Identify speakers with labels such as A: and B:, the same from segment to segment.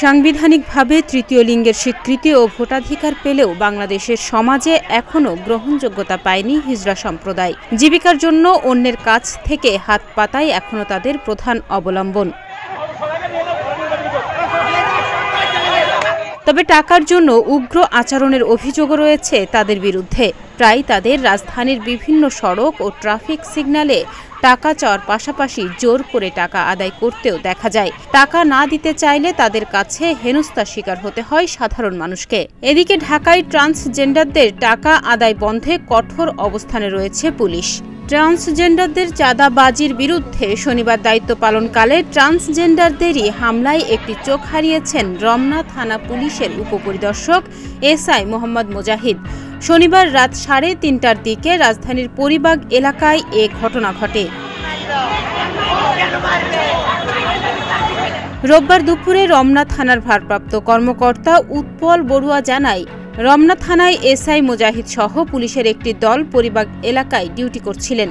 A: সাংবিধানিকভাবে তৃতীয় লিঙ্গের স্বীকৃতি ও ভোটাধিকার পেলেও বাংলাদেশের সমাজে এখনও গ্রহণযোগ্যতা পায়নি হিজড়া সম্প্রদায়। জীবিকার জন্য অন্যের কাছ থেকে হাত পাতাই এখনও তাদের প্রধান অবলম্বন। তবে টাকার জন্য উগ্র আচরণের অভিযোগও রয়েছে তাদের বিরুদ্ধে। প্রায় তাদের রাজধানীর বিভিন্ন সড়ক ও ট্রাফিক সিগন্যালে টাকা চাওয়ার পাশাপাশি জোর করে টাকা আদায় করতেও দেখা যায়। টাকা না দিতে চাইলে তাদের কাছে হেনস্থার শিকার হতে হয় সাধারণ মানুষকে। এদিকে ঢাকায় ট্রান্সজেন্ডারদের টাকা আদায় বন্ধে কঠোর অবস্থানে রয়েছে পুলিশ। ট্রান্সজেন্ডারদের চাঁদাবাজির বিরুদ্ধে শনিবার দায়িত্ব পালনকালে ট্রান্সজেন্ডারদেরই হামলায় একটি চোখ হারিয়েছেন রমনা থানা পুলিশের উপপরিদর্শক এসআই মোহাম্মদ মুজাহিদ। শনিবার রাত 3:30টার দিকে রাজধানীর পরিবাগ এলাকায় এ ঘটনা ঘটে। রোববার দুপুরে রমনা থানার ভারপ্রাপ্ত কর্মকর্তা উৎপল বড়ুয়া জানায়, রমনা থানায় এসআই মুজাহিদ সহ পুলিশের একটি দল পরিবাগ এলাকায় ডিউটি করছিলেন।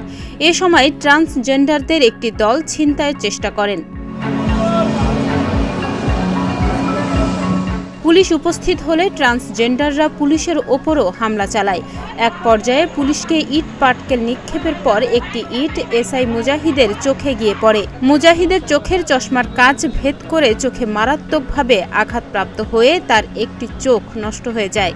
A: এ সময় ট্রান্সজেন্ডারদের একটি দল ছিনতাইয়ের চেষ্টা করেন। পুলিশ উপস্থিত হলে ট্রান্সজেন্ডাররা পুলিশের ওপরও হামলা চালায়। এক পর্যায়ে পুলিশকে ইট পাটকেল নিক্ষেপের পর একটি ইট এসআই মুজাহিদের চোখে গিয়ে পড়ে। মুজাহিদের চোখের চশমার কাঁচ ভেদ করে চোখে মারাত্মকভাবে আঘাতপ্রাপ্ত হয়ে তার একটি চোখ নষ্ট হয়ে যায়।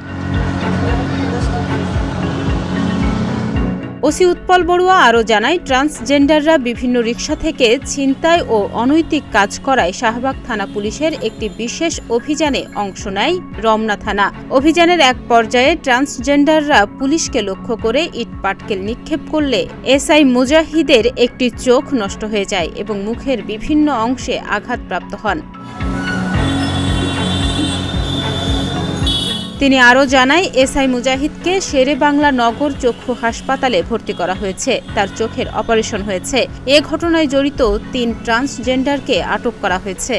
A: ওসি উৎপল বড়ুয়া আরও জানায়, ট্রান্সজেন্ডাররা বিভিন্ন রিকশা থেকে ছিনতাই ও অনৈতিক কাজ করায় শাহবাগ থানা পুলিশের একটি বিশেষ অভিযানে অংশ নেয় রমনা থানা। অভিযানের এক পর্যায়ে ট্রান্সজেন্ডাররা পুলিশকে লক্ষ্য করে ইট পাটকেল নিক্ষেপ করলে এসআই মুজাহিদের একটি চোখ নষ্ট হয়ে যায় এবং মুখের বিভিন্ন অংশে আঘাতপ্রাপ্ত হন। তিনি আরও জানায়, এসআই মুজাহিদকে শেরেবাংলা নগর চক্ষু হাসপাতালে ভর্তি করা হয়েছে। তার চোখের অপারেশন হয়েছে। এ ঘটনায় জড়িত 3 ট্রান্সজেন্ডারকে আটক করা হয়েছে।